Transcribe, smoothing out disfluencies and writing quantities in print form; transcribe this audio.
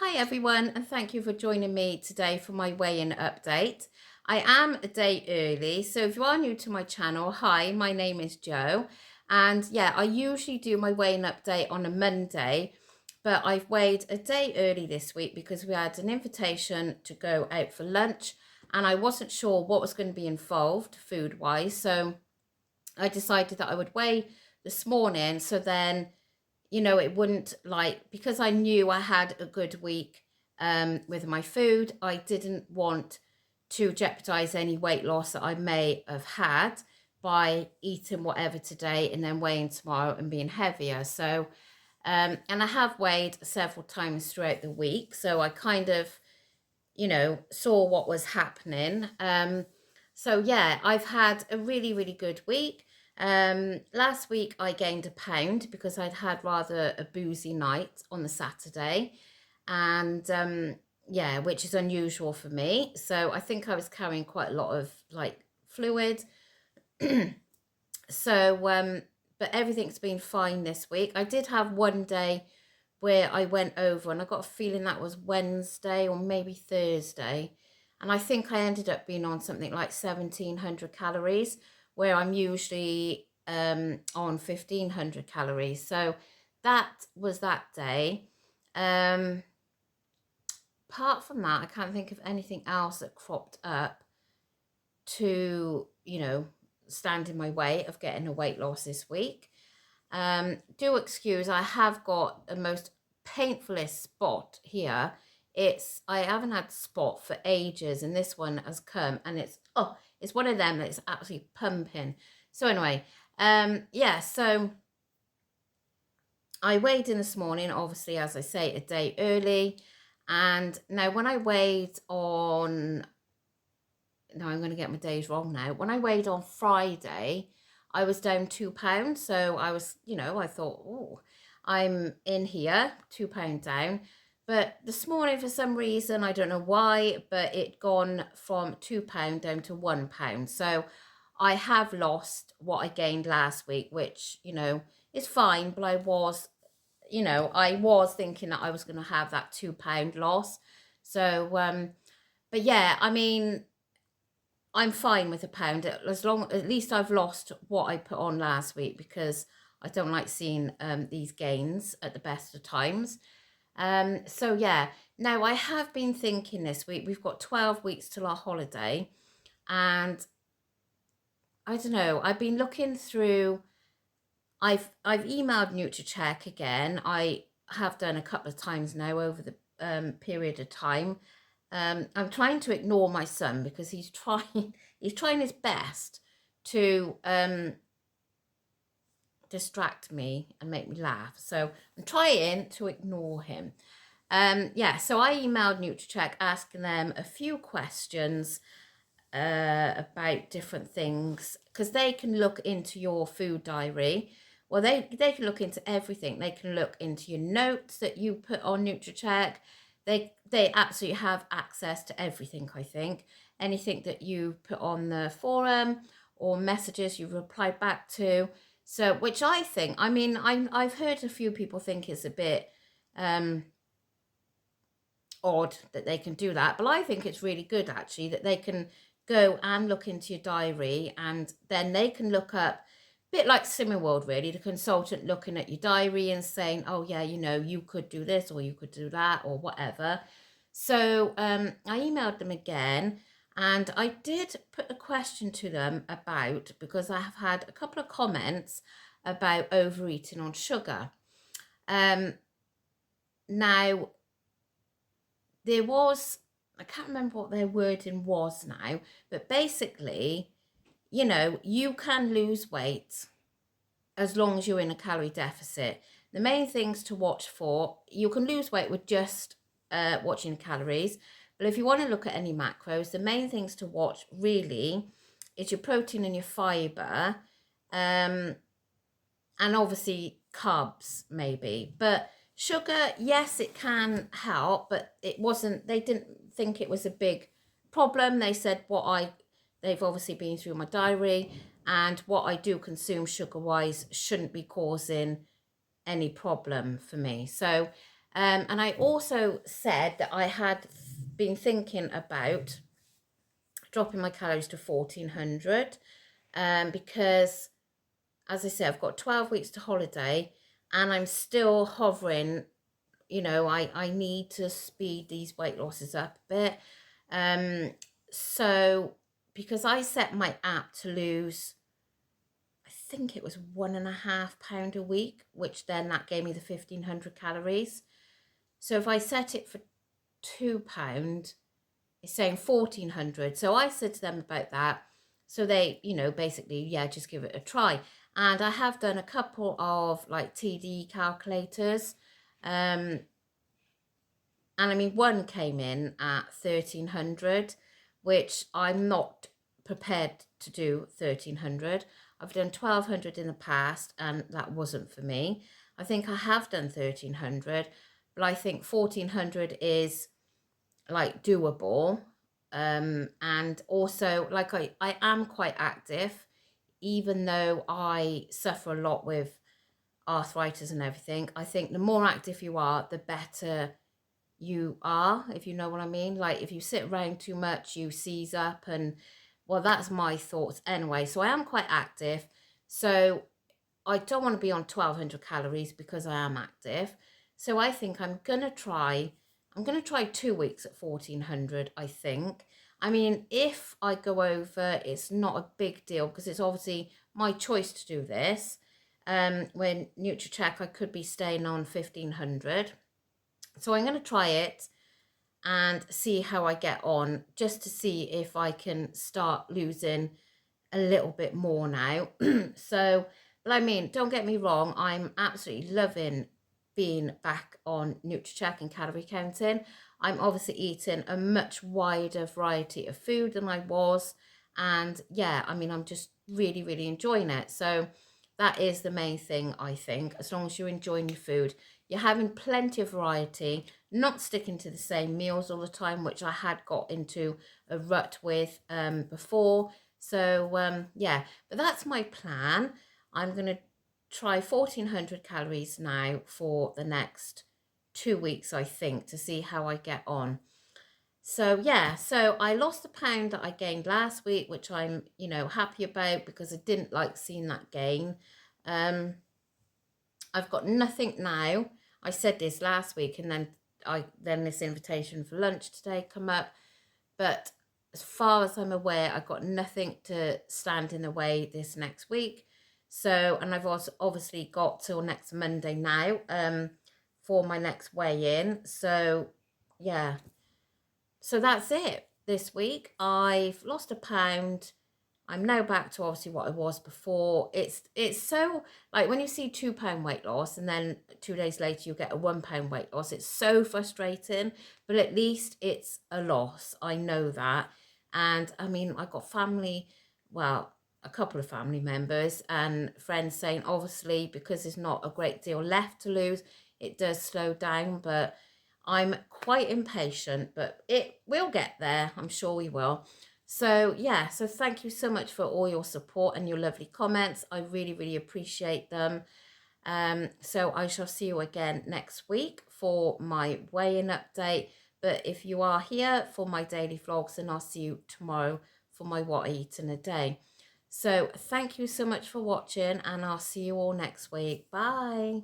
Hi everyone, and thank you for joining me today for my weigh-in update. I am a day early, so if you are new to my channel, hi, my name is Jo, and yeah, I usually do my weigh-in update on a Monday, but I've weighed a day early this week because we had an invitation to go out for lunch, and I wasn't sure what was going to be involved food-wise, so I decided that I would weigh this morning, so then it wouldn't because I knew I had a good week with my food. I didn't want to jeopardize any weight loss that I may have had by eating whatever today and then weighing tomorrow and being heavier. So, and I have weighed several times throughout the week. So I kind of, saw what was happening. So yeah, I've had a really, really good week. Last week I gained a pound because I'd had rather a boozy night on the Saturday, and yeah, which is unusual for me. So I think I was carrying quite a lot of fluid. So but everything's been fine this week. I did have one day where I went over, and I got a feeling that was Wednesday or maybe Thursday. And I think I ended up being on something like 1700 calories, where I'm usually on 1500 calories. So that was that day. Apart from that, I can't think of anything else that cropped up to, stand in my way of getting a weight loss this week. Do excuse, I have got a most painfulest spot here. I haven't had spot for ages, and this one has come, and it's one of them that's absolutely pumping. So anyway, yeah, so I weighed in this morning, obviously, as I say, a day early. And now when I weighed on, now I'm going to get my days wrong now. When I weighed on Friday, I was down 2 pounds. So I was, I thought, oh, I'm in here, 2 pounds down. But this morning, for some reason, I don't know why, but it gone from 2 pounds down to 1 pound. So I have lost what I gained last week, which, is fine. But I was thinking that I was going to have that 2 pound loss. So, but yeah, I mean, I'm fine with a pound at least I've lost what I put on last week, because I don't like seeing these gains at the best of times. So yeah, now I have been thinking this week, we've got 12 weeks till our holiday, and I don't know, I've been looking through, I've emailed NutriCheck again. I have done a couple of times now over the period of time. I'm trying to ignore my son because he's trying his best to distract me and make me laugh. So I'm trying to ignore him. Yeah, so I emailed NutriCheck asking them a few questions about different things, because they can look into your food diary. Well, they can look into everything. They can look into your notes that you put on NutriCheck. They absolutely have access to everything, I think. Anything that you put on the forum or messages you've replied back to. So, which I think, I mean, I've heard a few people think it's a bit odd that they can do that, but I think it's really good actually that they can go and look into your diary, and then they can look up, a bit like Simiworld really, the consultant looking at your diary and saying, oh yeah, you could do this or you could do that or whatever. So I emailed them again, and I did put a question to them about, because I have had a couple of comments about overeating on sugar. Now there was, I can't remember what their wording was now, but basically, you can lose weight as long as you're in a calorie deficit. The main things to watch for, you can lose weight with just watching calories, but if you want to look at any macros, the main things to watch really is your protein and your fiber, and obviously carbs maybe. But sugar, yes, it can help, but they didn't think it was a big problem. They said they've obviously been through my diary, and what I do consume sugar wise shouldn't be causing any problem for me. So And I also said that I had been thinking about dropping my calories to 1400, because, as I said, I've got 12 weeks to holiday and I'm still hovering. I need to speed these weight losses up a bit. So because I set my app to lose, I think it was 1.5 pound a week, which then that gave me the 1500 calories. So if I set it for £2, it's saying 1400. So I said to them about that. So they, basically, yeah, just give it a try. And I have done a couple of like TD calculators. And I mean, one came in at 1300, which I'm not prepared to do 1300. I've done 1200 in the past and that wasn't for me. I think I have done 1300, but I think 1400 is like doable. And also, like, I am quite active, even though I suffer a lot with arthritis and everything. I think the more active you are, the better you are, if you know what I mean. Like, if you sit around too much, you seize up, and well, that's my thoughts anyway. So I am quite active. So I don't want to be on 1200 calories because I am active. So I think I'm going to try 2 weeks at 1400, I think. I mean, if I go over, it's not a big deal because it's obviously my choice to do this. When NutriCheck, I could be staying on 1500. So I'm going to try it and see how I get on, just to see if I can start losing a little bit more now. So, but I mean, don't get me wrong, I'm absolutely loving being back on NutriCheck and calorie counting. I'm obviously eating a much wider variety of food than I was. And yeah, I mean, I'm just really, really enjoying it. So that is the main thing, I think. As long as you're enjoying your food, you're having plenty of variety, not sticking to the same meals all the time, which I had got into a rut with before. So yeah, but that's my plan. I'm going to try 1400 calories now for the next 2 weeks, I think, to see how I get on. So yeah, so I lost the pound that I gained last week, which I'm, happy about because I didn't like seeing that gain. I've got nothing now. I said this last week, and then this invitation for lunch today come up. But as far as I'm aware, I've got nothing to stand in the way this next week. So, and I've also obviously got till next Monday now for my next weigh-in. So yeah, so that's it this week. I've lost a pound. I'm now back to obviously what I was before. It's so, like, when you see £2 weight loss and then 2 days later you get a £1 weight loss, it's so frustrating, but at least it's a loss. I know that. And I mean, I got family, well, a couple of family members and friends saying, obviously, because there's not a great deal left to lose, it does slow down, but I'm quite impatient, but it will get there. I'm sure we will. So yeah, so thank you so much for all your support and your lovely comments. I really, really appreciate them. So I shall see you again next week for my weigh-in update. But if you are here for my daily vlogs, then I'll see you tomorrow for my what I eat in a day. So thank you so much for watching, and I'll see you all next week. Bye.